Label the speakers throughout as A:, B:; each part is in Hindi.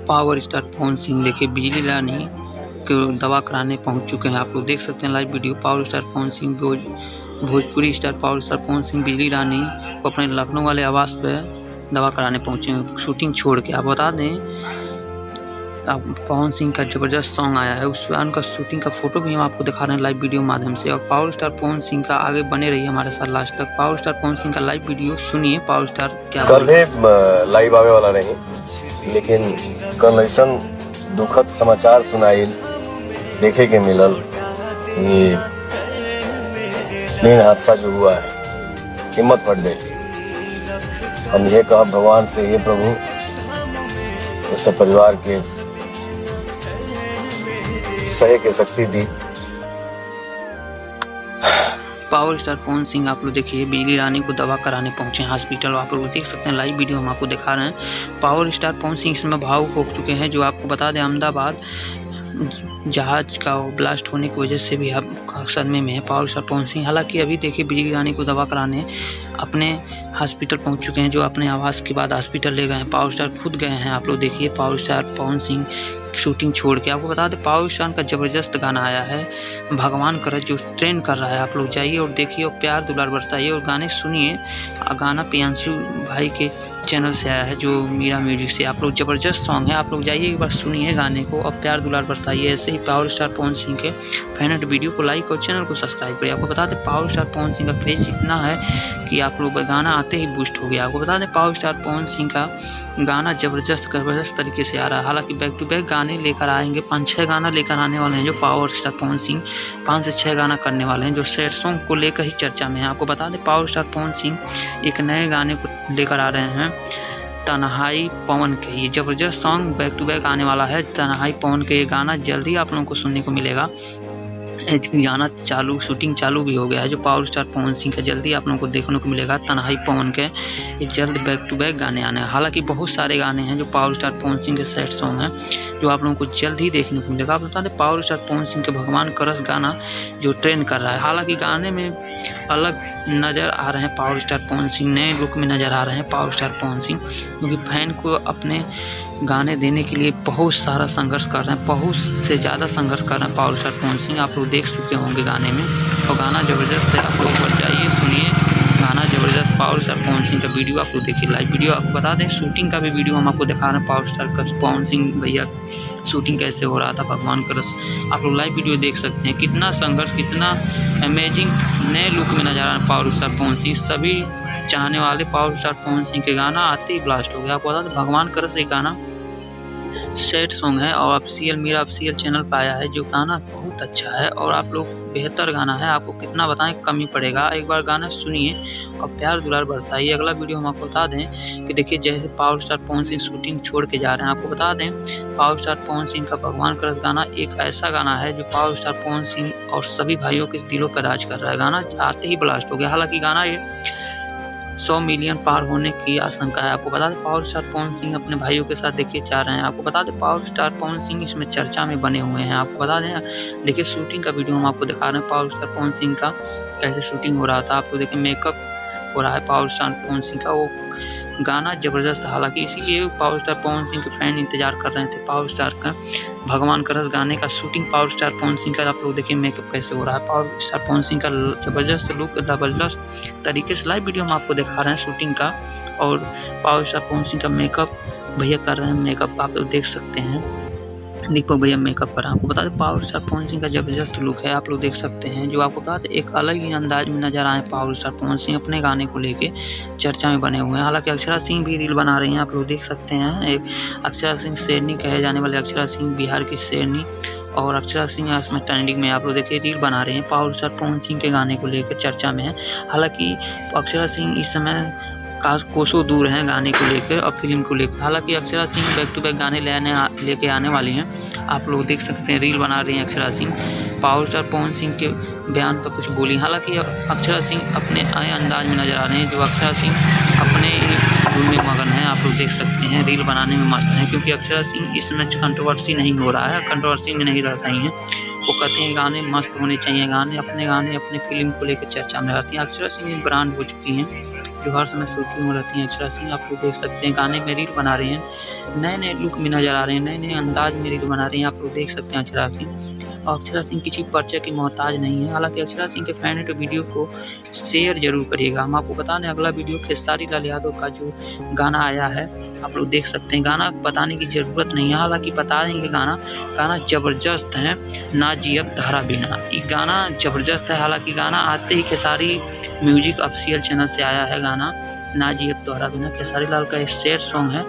A: पावर स्टार पवन सिंह देखिए बिजली रानी को दवा कराने पहुंच चुके हैं। आप लोग देख सकते हैं live video. Power star Pawan Singh Bhojpuri star power star Pawan Singh Bijli Rani को अपने लखनऊ वाले आवास पे दवा कराने पहुंचे हैं शूटिंग छोड़ के। आप बता दें पवन सिंह का ज़बरदस्त सॉन्ग आया है, उस सॉन्ग का शूटिंग का फोटो भी हम आपको दिखा रहे हैं लाइव वीडियो माध्यम से। और पावर स्टार पवन सिंह का आगे बने रहिए हमारे साथ लास्ट तक। पावर स्टार पवन सिंह का लाइव वीडियो सुनिए। पावर स्टार क्या
B: कल भी लाइव आवे वाला नहीं, लेकिन कल ऐसा दुखद समाचार सुनाइल देखे के मिलल। ये प्लेन हादसा जो हुआ है, हिम्मत पड़ गई। हम ये कहा भगवान से, ये प्रभु उस परिवार के सहे के शक्ति दी।
A: पावर स्टार पवन सिंह आप लोग देखिए बिजली रानी को दवा कराने पहुंचे हैं हॉस्पिटल। आप लोग देख सकते हैं लाइव वीडियो हम आपको दिखा रहे हैं। पावर स्टार पवन सिंह इसमें भावुक हो चुके हैं। जो आपको बता दें अहमदाबाद जहाज का ब्लास्ट होने की वजह से भी आप सदमे में है पावर स्टार पवन सिंह। हालांकि अभी देखिए बिजली रानी को दवा कराने अपने हॉस्पिटल पहुंच चुके हैं, जो अपने आवास के बाद हॉस्पिटल ले गए हैं। पावर स्टार खुद गए हैं। आप लोग देखिए power star Pawan Singh shooting छोड़ के। आपको बता दें पावर स्टार का ज़बरदस्त गाना आया है भगवान करस, जो ट्रेंड कर रहा है। आप लोग जाइए और देखिए और प्यार दुलार बरसाइए और गाने सुनिए। गाना प्रियांशु भाई के चैनल से आया है, जो मीरा म्यूजिक से। आप लोग ज़बरदस्त सॉन्ग है, आप लोग जाइए एक बार सुनिए गाने को और प्यार दुलार बरसाइए। ऐसे ही पावर स्टार पवन सिंह के फैन वीडियो को लाइक और चैनल को सब्सक्राइब करिए। आपको बता दें पावर स्टार पवन सिंह का क्रेज इतना है कि आप लोग गाना आते ही बूस्ट हो गया। आपको बता दें पावर स्टार पवन सिंह का गाना ज़बरदस्त तरीके से आ रहा है। हालांकि बैक टू बैक गाने लेकर आएंगे, 5-6 गाना लेकर आने वाले हैं जो पावर स्टार पवन सिंह 5 से 6 गाना करने वाले हैं, जो सैड सॉन्ग को लेकर ही चर्चा में है। आपको बता दें पावर स्टार पवन सिंह एक नए गाने को लेकर आ रहे हैं तन्हाई पवन के। ये ज़बरदस्त सॉन्ग बैक टू बैक आने वाला है तन्हाई पवन के। ये गाना जल्दी आप लोगों को सुनने को मिलेगा। गाना शूटिंग चालू भी हो गया है, जो पावर स्टार पवन सिंह का जल्दी आप लोगों को देखने को मिलेगा तन्हाई पवन के। ये जल्द बैक टू बैक गाने आने हैं। हालांकि बहुत सारे गाने हैं जो पावर स्टार पवन सिंह के सैड सॉन्ग हैं, जो आप लोगों को जल्द ही देखने को मिलेगा। आप बता दें पावर स्टार पवन सिंह के भगवान करस गाना जो ट्रेंड कर रहा है। हालांकि गाने में अलग नज़र आ रहे हैं पावर स्टार पवन सिंह, नए लुक में नज़र आ रहे हैं पावर स्टार पवन सिंह, क्योंकि फैन को अपने गाने देने के लिए बहुत सारा संघर्ष कर रहे हैं, बहुत से ज़्यादा संघर्ष कर रहे हैं पावर स्टार पवन सिंह। आप लोग देख चुके होंगे गाने में, और गाना ज़बरदस्त है। आप लोग पर जाइए सुनिए गाना ज़बरदस्त पावर स्टार पवन सिंह का वीडियो आप लोग देखिए लाइव वीडियो। आपको बता दें शूटिंग का भी वीडियो हम आपको दिखा रहे हैं पावर स्टार का पवन सिंह भैया शूटिंग कैसे हो रहा था भगवान करस। आप लोग लाइव वीडियो देख सकते हैं कितना संघर्ष, कितना अमेजिंग नए लुक में नजर आ रहा है पावर स्टार पवन सिंह। सभी चाहने वाले पावर स्टार पवन सिंह के गाना आते ही ब्लास्ट हो गया। आपको बता दें भगवान करस एक गाना सैड सॉन्ग है और मेरा ऑफिशियल चैनल पर आया है, जो गाना बहुत अच्छा है और आप लोग बेहतर गाना है। आपको कितना बताएं कम ही पड़ेगा। एक बार गाना सुनिए और प्यार दुलार बरसाइए। अगला वीडियो हम आपको बता दें कि देखिए जैसे power star Pawan Singh shooting छोड़ के जा रहे हैं। आपको बता दें पावर स्टार पवन सिंह का भगवान करस गाना एक ऐसा गाना है जो पावर स्टार पवन सिंह और सभी भाइयों के दिलों पर राज कर रहा है। गाना आते ही ब्लास्ट हो गया। हालांकि गाना ये 100 मिलियन पार होने की आशंका है। आपको बता दें पावर स्टार पवन सिंह अपने भाइयों के साथ देखिए जा रहे हैं। आपको बता दें पावर स्टार पवन सिंह इसमें चर्चा में बने हुए हैं। आपको बता दें देखिए शूटिंग का वीडियो हम आपको दिखा रहे हैं पावर स्टार पवन सिंह का कैसे शूटिंग हो रहा था। आपको देखिए मेकअप हो रहा है पावर स्टार पवन सिंह का। वो गाना ज़बरदस्त, हालांकि इसीलिए पावर स्टार पवन सिंह के फैन इंतजार कर रहे थे पावर स्टार का भगवान करस गाने का shooting. Power star Pawan Singh का आप लोग देखिए मेकअप कैसे हो रहा है। पावर स्टार पवन सिंह का ज़बरदस्त लुक, ज़बरदस्त तरीके से लाइव वीडियो हम आपको दिखा रहे हैं शूटिंग का। और पावर स्टार पवन सिंह का मेकअप भैया कर रहे हैं, मेकअप आप लोग देख सकते हैं दीपक भैया मेकअप कर रहे हैं। आपको बता दें पावर स्टार पवन सिंह का ज़बरदस्त लुक है, आप लोग देख सकते हैं। जो आपको बता दें एक अलग ही अंदाज में नजर आए पावर स्टार पवन सिंह अपने गाने को लेके चर्चा में बने हुए हैं। हालांकि अक्षरा सिंह भी रील बना रही हैं, आप लोग देख सकते हैं। एक अक्षरा सिंह शेरनी कहे जाने वाले अक्षरा सिंह बिहार की शेरनी, और अक्षरा सिंह इसमें ट्रेंडिंग में आप लोग देखिए रील बना रहे हैं पावर स्टार पवन सिंह के गाने को लेकर चर्चा में है। हालांकि अक्षरा सिंह इस समय कोसों दूर हैं गाने को लेकर और फिल्म को लेकर। हालांकि Akshara Singh back to back गाने लेके आने वाली हैं। आप लोग देख सकते हैं रील बना रही हैं अक्षरा सिंह। पावर स्टार पवन सिंह के बयान पर कुछ बोली। हालांकि अक्षरा सिंह अपने नए अंदाज में नजर आ रहे हैं। जो अक्षरा सिंह अपने धुन में मगन है, आप लोग देख सकते हैं रील बनाने में मस्त हैं, क्योंकि अक्षरा सिंह इसमें कंट्रोवर्सी नहीं हो रहा है, कंट्रोवर्सी में नहीं रह रही हैं। वो कहते हैं गाने मस्त होने चाहिए, गाने अपने फिल्म को लेकर चर्चा में रहती हैं। अक्षरा सिंह एक ब्रांड हो चुकी हैं जो हर समय सुर्खियों में रहती हैं। अक्षरा सिंह आप लोग देख सकते हैं गाने में रील बना रही हैं, नए लुक में नज़र आ रहे हैं, नए अंदाज में रील बना रही हैं। आप लोग देख सकते हैं अक्षरा सिंह। और अक्षरा सिंह किसी परिचय की मोहताज नहीं है। हालांकि अक्षरा सिंह के फैन है तो वीडियो को शेयर जरूर करिएगा। हम आपको बता दें अगला वीडियो खेसारी लाल यादव का जो गाना आया है आप लोग देख सकते हैं। गाना बताने की ज़रूरत नहीं है, हालांकि बता देंगे गाना ज़बरदस्त है। ना जियब तहरा बिना, ये गाना ज़बरदस्त है। हालांकि गाना आते ही खेसारी म्यूजिक ऑफिशियल चैनल से आया है गाना ना जियब तहरा बिना। खेसारी लाल का एक सैड सॉन्ग है,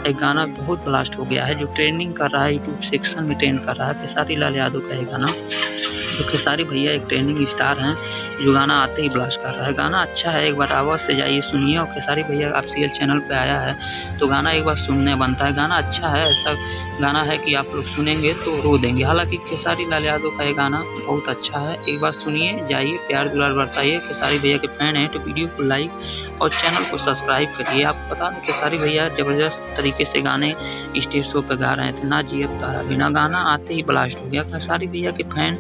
A: एक गाना बहुत ब्लास्ट हो गया है जो ट्रेंडिंग कर रहा है, यूट्यूब सेक्शन में ट्रेंड कर रहा है। खेसारी लाल यादव का ये गाना, जो खेसारी भैया एक ट्रेंडिंग स्टार हैं जो गाना आते ही ब्लास्ट कर रहा है। गाना अच्छा है, एक बार आवाज़ से जाइए सुनिए। और खेसारी भैया ऑफिशियल चैनल पे आया है तो गाना एक बार सुनने बनता है। गाना अच्छा है, ऐसा गाना है कि आप लोग सुनेंगे तो रो देंगे। हालांकि खेसारी लाल यादव का ये गाना बहुत अच्छा है, एक बार सुनिए, जाइए, प्यार दुलार बरताइए। खेसारी भैया के फैन हैं तो वीडियो को लाइक और चैनल को सब्सक्राइब करिए। आपको बता दें खेसारी भैया ज़बरदस्त तरीके से गाने स्टेज शो पे गा रहे थे। ना जियब तहरा बिना गाना आते ही ब्लास्ट हो गया। खेसारी भैया के फैन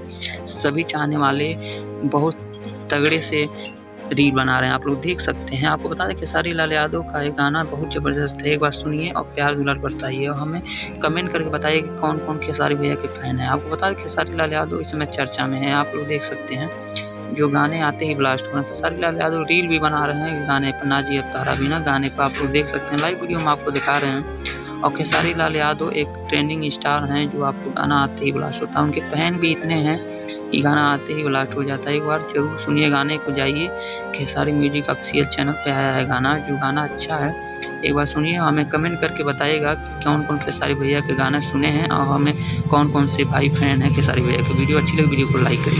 A: सभी चाहने वाले बहुत तगड़े से रील बना रहे हैं, आप लोग देख सकते हैं। आपको बता दें खेसारी लाल यादव का एक गाना बहुत ज़बरदस्त है, एक बार सुनिए और प्यार दुलार बरसाइए और हमें कमेंट करके बताइए कि कौन कौन खेसारी भैया के फ़ैन हैं। आपको बता दें खेसारी लाल यादव इस समय चर्चा में है, आप लोग देख सकते हैं जो गाने आते ही ब्लास्ट हो रहे हैं। खेसारी लाल यादव रील भी बना रहे हैं गाने पर, ना जियब तहरा बिना गाने पर, आप लोग देख सकते हैं। लाइव वीडियो में आपको दिखा रहे हैं। और खेसारी लाल यादव एक ट्रेंडिंग स्टार हैं जो आपको गाना आते ही ब्लास्ट होता है। उनके फैन भी इतने हैं कि गाना आते ही ब्लास्ट हो जाता है। एक बार जरूर सुनिए गाने को, जाइए खेसारी म्यूजिक ऑफिशियल चैनल पे आया है गाना, जो गाना अच्छा है एक बार सुनिए। हमें कमेंट करके बताइएगा कि कौन कौन खेसारी भैया के गाने सुने हैं और हमें कौन कौन से भाई फैन हैं खेसारी भैया के। वीडियो अच्छी लगी वीडियो को लाइक करिए।